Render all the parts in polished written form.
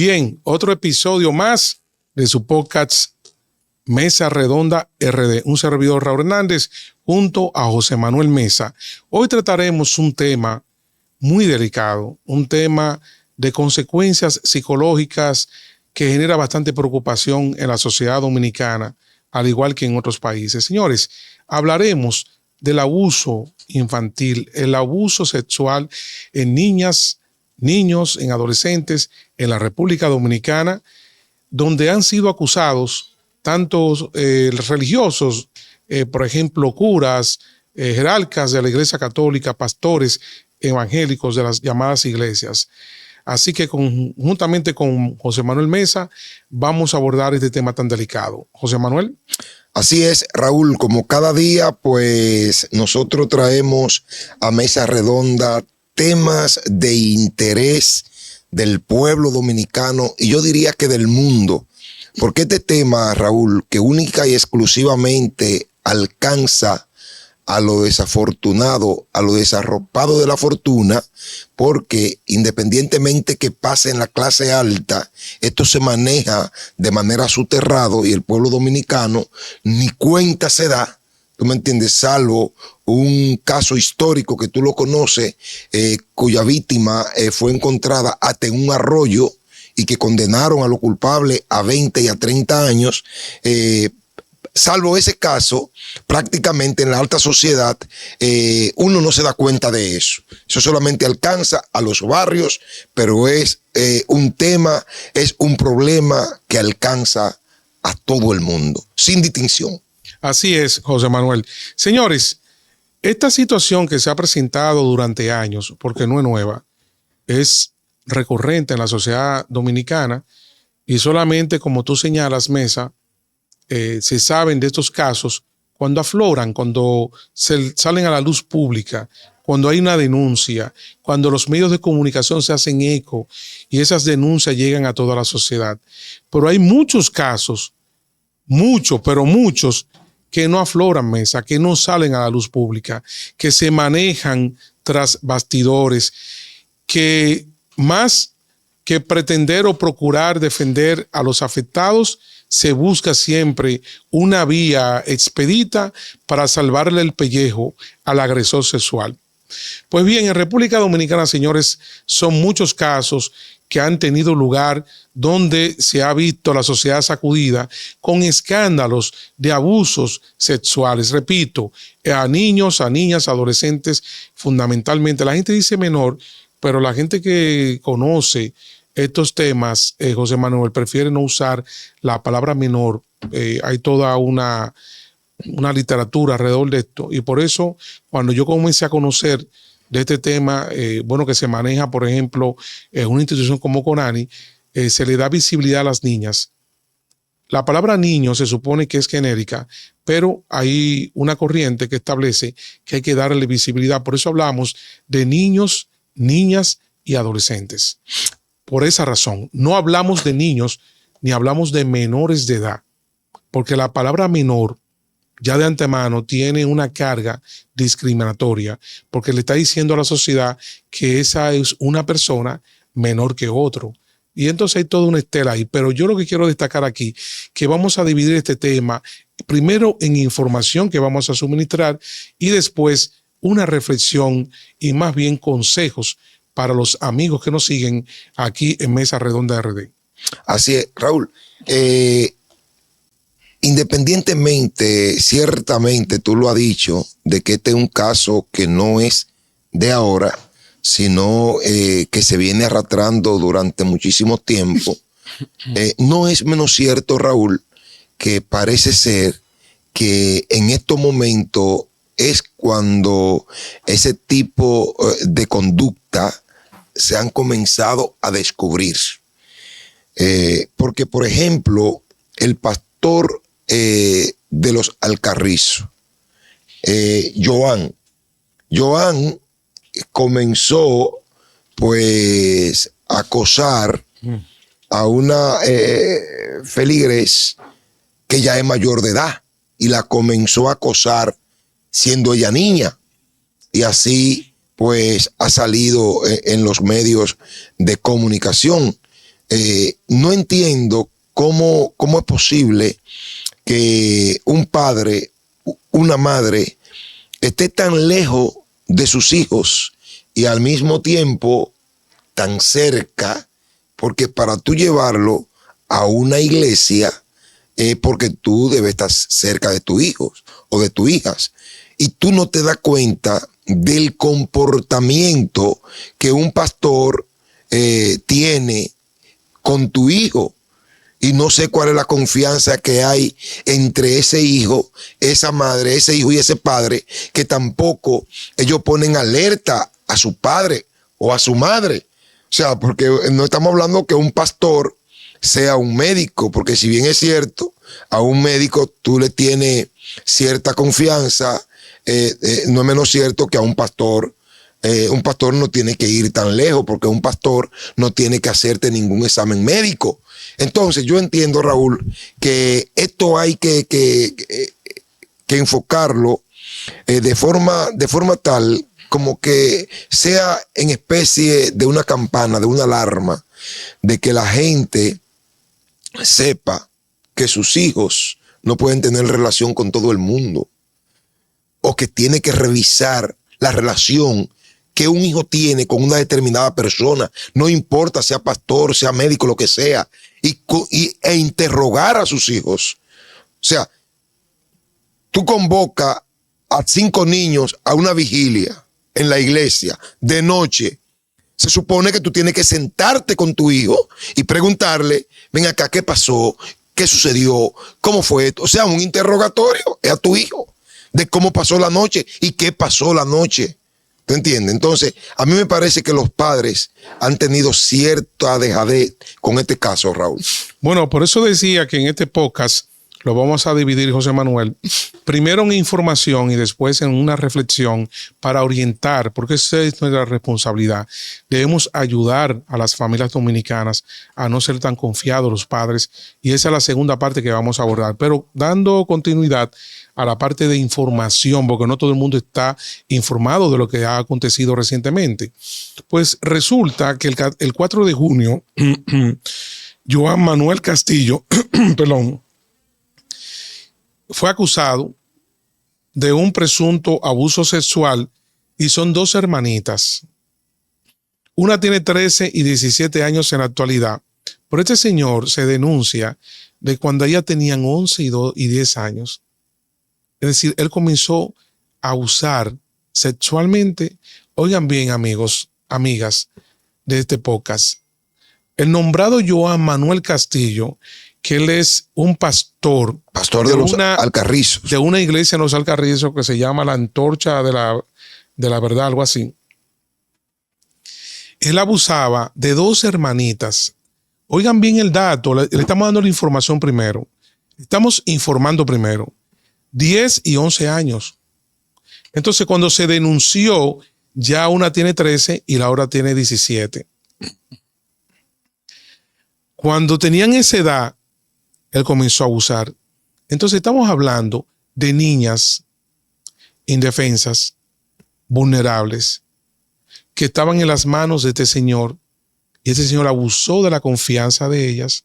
Bien, otro episodio más de su podcast Mesa Redonda RD. Un servidor, Raúl Hernández, junto a José Manuel Mesa. Hoy trataremos un tema muy delicado, un tema de consecuencias psicológicas que genera bastante preocupación en la sociedad dominicana, al igual que en otros países. Señores, hablaremos del abuso infantil, el abuso sexual en niñas, niños, en adolescentes en la República Dominicana, donde han sido acusados tantos religiosos, por ejemplo, curas, jerarcas de la Iglesia Católica, pastores evangélicos de las llamadas iglesias. Así que juntamente con José Manuel Mesa vamos a abordar este tema tan delicado. José Manuel. Así es, Raúl, como cada día, pues nosotros traemos a Mesa Redonda temas de interés del pueblo dominicano y yo diría que del mundo, porque este tema, Raúl, que única y exclusivamente alcanza a lo desafortunado, a lo desarropado de la fortuna, porque independientemente que pase en la clase alta, esto se maneja de manera soterrado y el pueblo dominicano ni cuenta se da, ¿tú me entiendes? Salvo un caso histórico que tú lo conoces, cuya víctima fue encontrada hasta en un arroyo y que condenaron a los culpables a 20 y a 30 años, salvo ese caso, prácticamente en la alta sociedad uno no se da cuenta de eso. Eso solamente alcanza a los barrios, pero es un tema, es un problema que alcanza a todo el mundo, sin distinción. Así es, José Manuel. Señores, esta situación que se ha presentado durante años, porque no es nueva, es recurrente en la sociedad dominicana y solamente, como tú señalas, Mesa, se saben de estos casos cuando afloran, cuando salen a la luz pública, cuando hay una denuncia, cuando los medios de comunicación se hacen eco y esas denuncias llegan a toda la sociedad. Pero hay muchos casos, muchos, pero muchos, que no afloran, Mesa, que no salen a la luz pública, que se manejan tras bastidores, que más que pretender o procurar defender a los afectados, se busca siempre una vía expedita para salvarle el pellejo al agresor sexual. Pues bien, en República Dominicana, señores, son muchos casos que han tenido lugar donde se ha visto la sociedad sacudida con escándalos de abusos sexuales. Repito, a niños, a niñas, adolescentes, fundamentalmente. La gente dice menor, pero la gente que conoce estos temas, José Manuel, prefiere no usar la palabra menor. Hay toda una literatura alrededor de esto. Y por eso, cuando yo comencé a conocer de este tema, que se maneja, por ejemplo, en una institución como CONANI, se le da visibilidad a las niñas. La palabra niño se supone que es genérica, pero hay una corriente que establece que hay que darle visibilidad. Por eso hablamos de niños, niñas y adolescentes. Por esa razón, no hablamos de niños ni hablamos de menores de edad, porque la palabra menor ya de antemano tiene una carga discriminatoria, porque le está diciendo a la sociedad que esa es una persona menor que otro. Y entonces hay toda una estela ahí. Pero yo lo que quiero destacar aquí, que vamos a dividir este tema, primero en información que vamos a suministrar y después una reflexión y más bien consejos para los amigos que nos siguen aquí en Mesa Redonda RD. Así es, Raúl. Independientemente, ciertamente tú lo has dicho, de que este es un caso que no es de ahora, sino que se viene arrastrando durante muchísimo tiempo. No es menos cierto, Raúl, que parece ser que en estos momentos es cuando ese tipo de conducta se han comenzado a descubrir. Porque, por ejemplo, el pastor de los Alcarrizos, Joan comenzó pues a acosar a una feligres que ya es mayor de edad y la comenzó a acosar siendo ella niña, y así pues ha salido en los medios de comunicación. no entiendo cómo es posible que un padre, una madre, esté tan lejos de sus hijos y al mismo tiempo tan cerca, porque para tú llevarlo a una iglesia, porque tú debes estar cerca de tus hijos o de tus hijas, y tú no te das cuenta del comportamiento que un pastor tiene con tu hijo. Y no sé cuál es la confianza que hay entre ese hijo, esa madre, ese hijo y ese padre, que tampoco ellos ponen alerta a su padre o a su madre. O sea, porque no estamos hablando que un pastor sea un médico, porque si bien es cierto, a un médico tú le tienes cierta confianza, no es menos cierto que a un pastor. Un pastor no tiene que ir tan lejos, porque un pastor no tiene que hacerte ningún examen médico. Entonces yo entiendo, Raúl, que esto hay que enfocarlo de forma tal como que sea en especie de una campana, de una alarma, de que la gente sepa que sus hijos no pueden tener relación con todo el mundo, o que tiene que revisar la relación que un hijo tiene con una determinada persona, no importa sea pastor, sea médico, lo que sea, e interrogar a sus hijos. O sea, tú convocas a 5 niños a una vigilia en la iglesia de noche. Se supone que tú tienes que sentarte con tu hijo y preguntarle, ven acá, ¿qué pasó? ¿Qué sucedió? ¿Cómo fue? O sea, un interrogatorio a tu hijo de cómo pasó la noche y qué pasó la noche. ¿Te entiendes? Entonces, a mí me parece que los padres han tenido cierta dejadez con este caso, Raúl. Bueno, por eso decía que en este podcast lo vamos a dividir, José Manuel, primero en información y después en una reflexión para orientar, porque esa es nuestra responsabilidad. Debemos ayudar a las familias dominicanas a no ser tan confiados los padres, y esa es la segunda parte que vamos a abordar, pero dando continuidad a la parte de información, porque no todo el mundo está informado de lo que ha acontecido recientemente. Pues resulta que el 4 de junio, Joan Manuel Castillo, perdón, fue acusado de un presunto abuso sexual, y son 2 hermanitas. Una tiene 13 y 17 años en la actualidad. Por este señor se denuncia de cuando ellas tenían 11 y 10 años. Es decir, él comenzó a usar sexualmente, oigan bien amigos, amigas de este podcast, el nombrado Joan Manuel Castillo, que él es un pastor de los Alcarrizos, de una iglesia en los Alcarrizos que se llama la Antorcha de la Verdad, algo así. Él abusaba de 2 hermanitas. Oigan bien el dato, le estamos dando la información primero. Estamos informando primero. 10 y 11 años. Entonces, cuando se denunció, ya una tiene 13 y la otra tiene 17. Cuando tenían esa edad, él comenzó a abusar. Entonces, estamos hablando de niñas indefensas, vulnerables, que estaban en las manos de este señor, y este señor abusó de la confianza de ellas,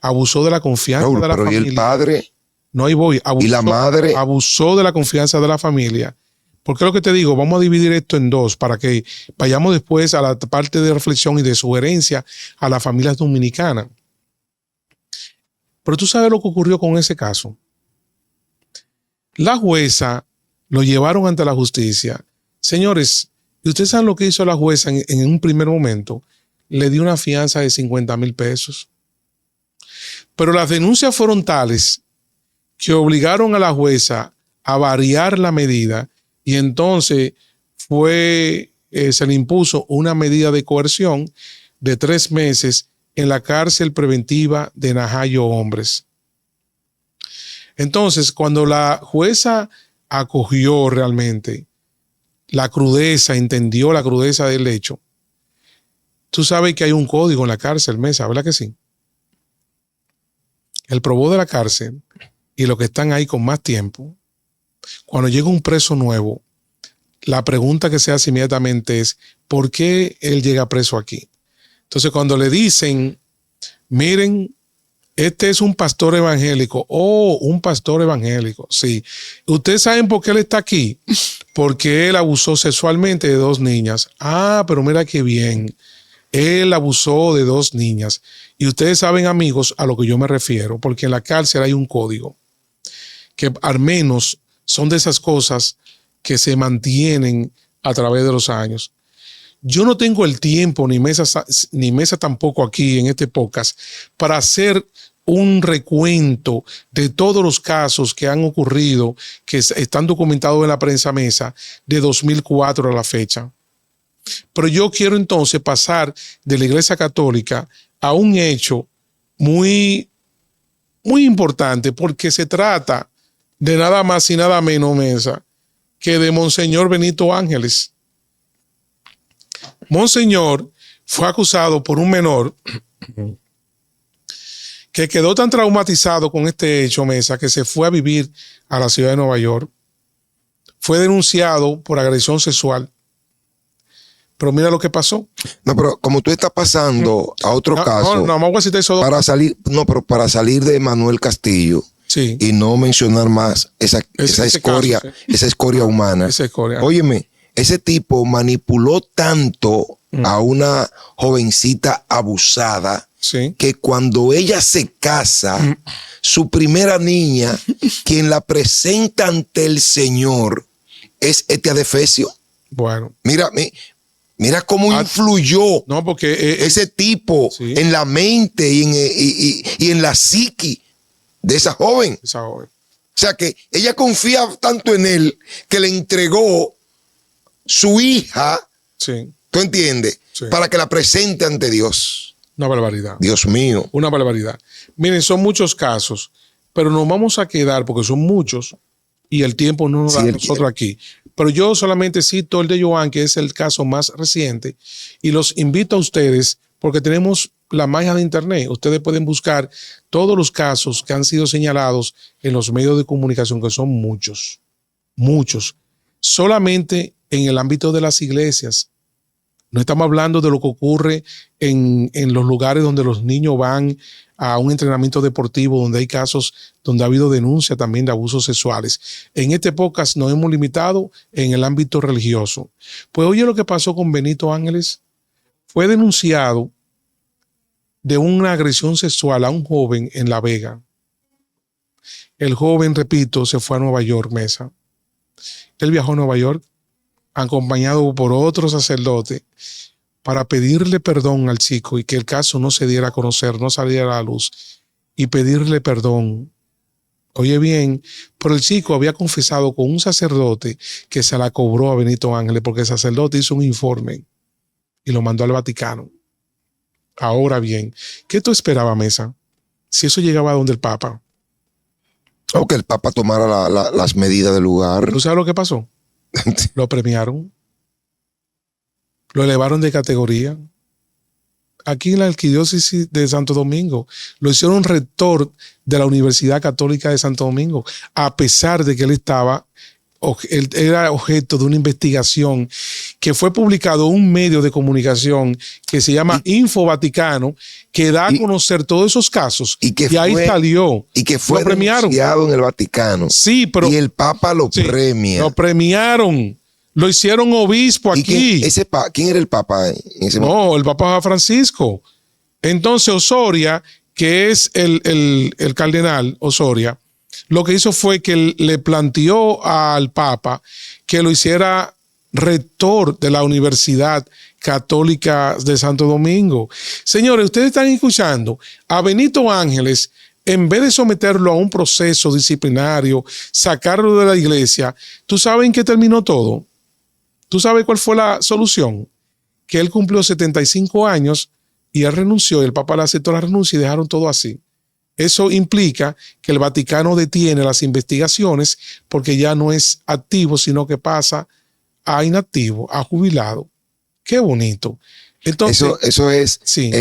abusó de la confianza de la familia. ¿Y el padre? No, ahí voy. ¿Y la madre? Abusó de la confianza de la familia. Porque lo que te digo, vamos a dividir esto en 2 para que vayamos después a la parte de reflexión y de sugerencia a las familias dominicanas. Pero tú sabes lo que ocurrió con ese caso. La jueza lo llevaron ante la justicia. Señores, ¿y ustedes saben lo que hizo la jueza en un primer momento? Le dio una fianza de 50,000 pesos. Pero las denuncias fueron tales que obligaron a la jueza a variar la medida, y entonces se le impuso una medida de coerción de 3 meses en la cárcel preventiva de Najayo Hombres. Entonces, cuando la jueza acogió realmente la crudeza, entendió la crudeza del hecho, tú sabes que hay un código en la cárcel, Mesa, ¿verdad que sí? El probó de la cárcel y los que están ahí con más tiempo, cuando llega un preso nuevo, la pregunta que se hace inmediatamente es, ¿por qué él llega preso aquí? Entonces, cuando le dicen Miren, este es un pastor evangélico. Oh, un pastor evangélico. Sí. ¿Ustedes saben por qué él está aquí? Porque él abusó sexualmente de 2 niñas. Ah, pero mira qué bien. Él abusó de 2 niñas. Y ustedes saben, amigos, a lo que yo me refiero, porque en la cárcel hay un código que al menos son de esas cosas que se mantienen a través de los años. Yo no tengo el tiempo ni mesa tampoco aquí en este podcast para hacer un recuento de todos los casos que han ocurrido, que están documentados en la prensa mesa de 2004 a la fecha. Pero yo quiero entonces pasar de la Iglesia Católica a un hecho muy, muy importante, porque se trata de nada más y nada menos, mesa, que de Monseñor Benito Ángeles. Monseñor fue acusado por un menor que quedó tan traumatizado con este hecho, mesa, que se fue a vivir a la ciudad de Nueva York. Fue denunciado por agresión sexual. Pero mira lo que pasó. No, pero como tú estás pasando a otro caso, pero para salir de Manuel Castillo, sí, y no mencionar más esa escoria, caso, sí, esa escoria humana. Esa escoria. Óyeme, ese tipo manipuló tanto a una jovencita abusada, sí, que cuando ella se casa, su primera niña, quien la presenta ante el Señor, es Etia de Efesio. Bueno. Mira cómo influyó porque ese tipo, sí, en la mente y en la psiqui de esa joven. O sea que ella confía tanto en él que le entregó su hija, sí, ¿tú entiendes? Sí. Para que la presente ante Dios. Una barbaridad. Dios mío. Una barbaridad. Miren, son muchos casos, pero nos vamos a quedar, porque son muchos, y el tiempo no nos da a nosotros aquí. Pero yo solamente cito el de Joan, que es el caso más reciente, y los invito a ustedes, porque tenemos la magia de Internet. Ustedes pueden buscar todos los casos que han sido señalados en los medios de comunicación, que son muchos, muchos. Solamente en el ámbito de las iglesias. No estamos hablando de lo que ocurre en los lugares donde los niños van a un entrenamiento deportivo, donde hay casos, donde ha habido denuncia también de abusos sexuales. En este podcast nos hemos limitado en el ámbito religioso. Pues oye lo que pasó con Benito Ángeles. Fue denunciado de una agresión sexual a un joven en La Vega. El joven, repito, se fue a Nueva York, mesa. Él viajó a Nueva York acompañado por otro sacerdote para pedirle perdón al chico y que el caso no se diera a conocer, no saliera a la luz, y pedirle perdón. Oye bien, pero el chico había confesado con un sacerdote que se la cobró a Benito Ángeles porque el sacerdote hizo un informe y lo mandó al Vaticano. Ahora bien, ¿qué tú esperabas, mesa? Si eso llegaba a donde el Papa. O que el Papa tomara las medidas del lugar. ¿Tú sabes lo que pasó? Lo premiaron, lo elevaron de categoría. Aquí en la arquidiócesis de Santo Domingo lo hicieron rector de la Universidad Católica de Santo Domingo, a pesar de que él era objeto de una investigación que fue publicado en un medio de comunicación que se llama Info Vaticano, que da a conocer todos esos casos, y ahí salió. Y que fue denunciado en el Vaticano. Sí, pero y el Papa lo premia. Lo premiaron. Lo hicieron obispo aquí. ¿Quién era el Papa en ese momento? No, el Papa Francisco. Entonces Osoria, que es el cardenal Osoria, lo que hizo fue que le planteó al Papa que lo hiciera rector de la Universidad Católica de Santo Domingo. Señores, ustedes están escuchando a Benito Ángeles. En vez de someterlo a un proceso disciplinario, sacarlo de la iglesia, ¿tú sabes en qué terminó todo? ¿Tú sabes cuál fue la solución? Que él cumplió 75 años y él renunció, y el Papa le aceptó la renuncia y dejaron todo así. Eso implica que el Vaticano detiene las investigaciones porque ya no es activo, sino que pasa a inactivo, a jubilado. Qué bonito. Entonces, eso es sí,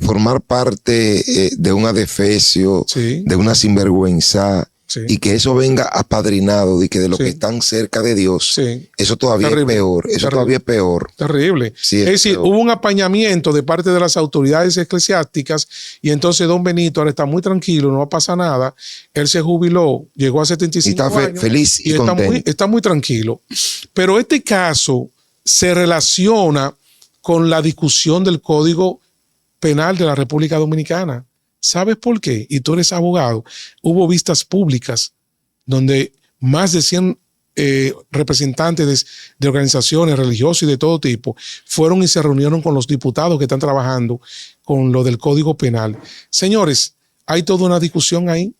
formar parte de un adefesio, sí, de una sinvergüenza, Sí. y que eso venga apadrinado de que de los Sí. que están cerca de Dios, Sí. eso todavía Terrible. es peor. Eso Terrible. todavía es peor. Terrible. Sí, es decir, peor. hubo un apañamiento de parte de las autoridades eclesiásticas y entonces don Benito ahora está muy tranquilo, no pasa nada. Él se jubiló, llegó a 75 Y está años. feliz y está contento. está muy tranquilo. Pero este caso se relaciona con la discusión del Código Penal de la República Dominicana. ¿Sabes por qué? Y tú eres abogado. Hubo vistas públicas donde más de 100 representantes de organizaciones religiosas y de todo tipo fueron y se reunieron con los diputados que están trabajando con lo del Código Penal. Señores, hay toda una discusión ahí,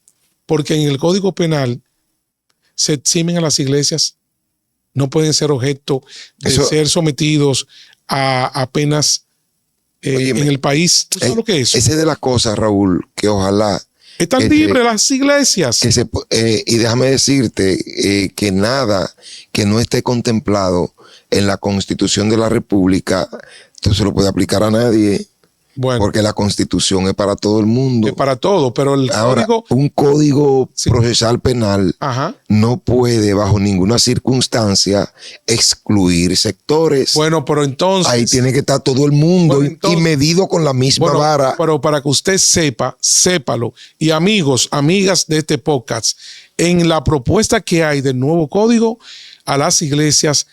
porque en el Código Penal se eximen a las iglesias, no pueden ser objeto de ser sometidos a penas Óyeme, en el país. ¿Tú sabes lo que es eso? Esa es de las cosas, Raúl, que ojalá Están libres las iglesias. y déjame decirte que nada que no esté contemplado en la Constitución de la República, tú se lo puede aplicar a nadie. Bueno, Porque la Constitución es para todo el mundo. es para todo, pero el Ahora, código. un código Sí. procesal penal Ajá. no puede, bajo ninguna circunstancia, excluir sectores. Bueno, pero entonces. Ahí tiene que estar todo el mundo Bueno, entonces, y medido con la misma bueno, vara. pero para que usted sepa, sépalo. Y amigos, amigas de este podcast, en la propuesta que hay del nuevo código, a las iglesias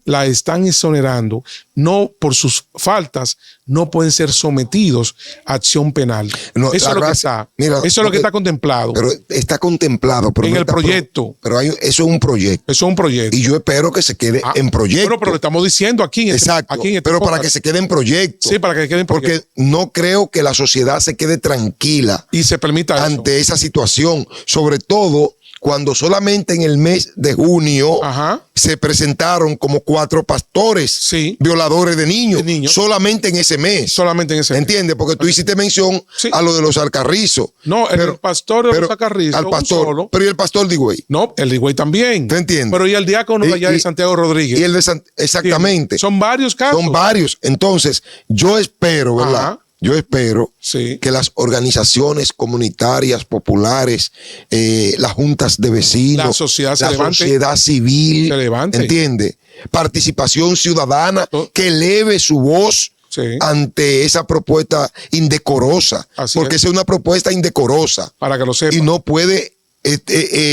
la están exonerando, no por sus faltas, no pueden ser sometidos a acción penal. No, eso es lo que está. Mira, eso es lo que está contemplado Pero está contemplado. Pero en no el está proyecto. Pero eso es un proyecto. Eso es un proyecto. Y yo espero que se quede en proyecto. Bueno, pero lo estamos diciendo aquí. Exacto. Aquí en este pero para podcast. que se quede en proyecto. Sí, para que quede en proyecto. Porque no creo que la sociedad se quede tranquila Y se permita eso. ante esa situación, sobre todo cuando solamente en el mes de junio Ajá. se presentaron como 4 pastores Sí. violadores de niños, De niños. solamente en ese mes. Solamente en ese. ¿Entiendes? Porque tú hiciste mención Sí. a lo de los Alcarrizos. No, el pastor de los Alcarrizos, al un pastor, solo. pero y el pastor de Higüey. No, el de Higüey también. ¿Te entiendes? Pero y el diácono de allá de Santiago Rodríguez. Y el de exactamente. Son varios casos. Son varios. Entonces, yo espero, ¿verdad? Ajá. Yo espero Sí. que las organizaciones comunitarias, populares, las juntas de vecinos, La sociedad se la levante. sociedad civil, Se levante. ¿entiende? Participación ciudadana que eleve su voz Sí. ante esa propuesta indecorosa, Así porque es. esa es una propuesta indecorosa Para que lo sepa. y no puede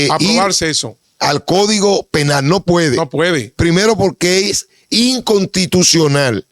aprobarse ir eso. al Código Penal, no puede. No puede. Primero porque es inconstitucional.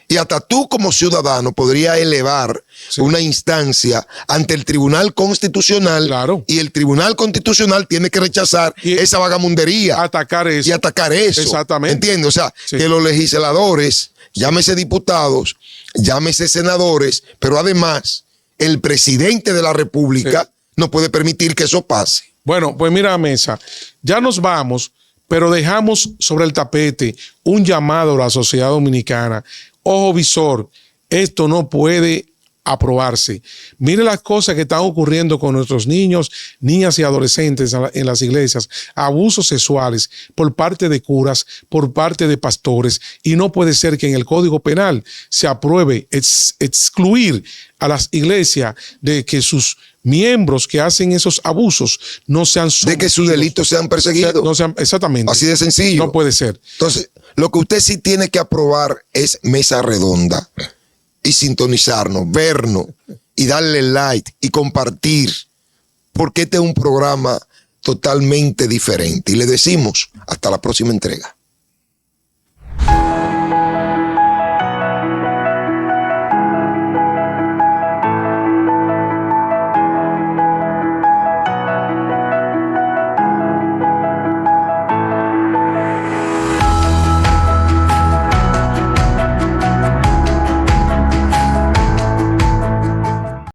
Y hasta tú como ciudadano podrías elevar una instancia ante el Tribunal Constitucional. Claro. Y el Tribunal Constitucional tiene que rechazar esa vagamundería. Atacar eso. Y atacar eso. Exactamente. ¿Entiendes? O sea, Sí. que los legisladores, llámese diputados, llámese senadores, pero además el presidente de la República no puede permitir que eso pase. Bueno, pues mira, Mesa, ya nos vamos, pero dejamos sobre el tapete un llamado a la sociedad dominicana. Ojo visor, esto no puede aprobarse. Mire las cosas que están ocurriendo con nuestros niños, niñas y adolescentes en las iglesias, abusos sexuales por parte de curas, por parte de pastores, y no puede ser que en el Código Penal se apruebe excluir a las iglesias de que sus miembros que hacen esos abusos no sean De que sus delitos sean perseguidos. no sean, exactamente. Así de sencillo. No puede ser. Entonces, lo que usted sí tiene que aprobar es mesa redonda y sintonizarnos, vernos y darle like y compartir, porque este es un programa totalmente diferente. Y le decimos hasta la próxima entrega.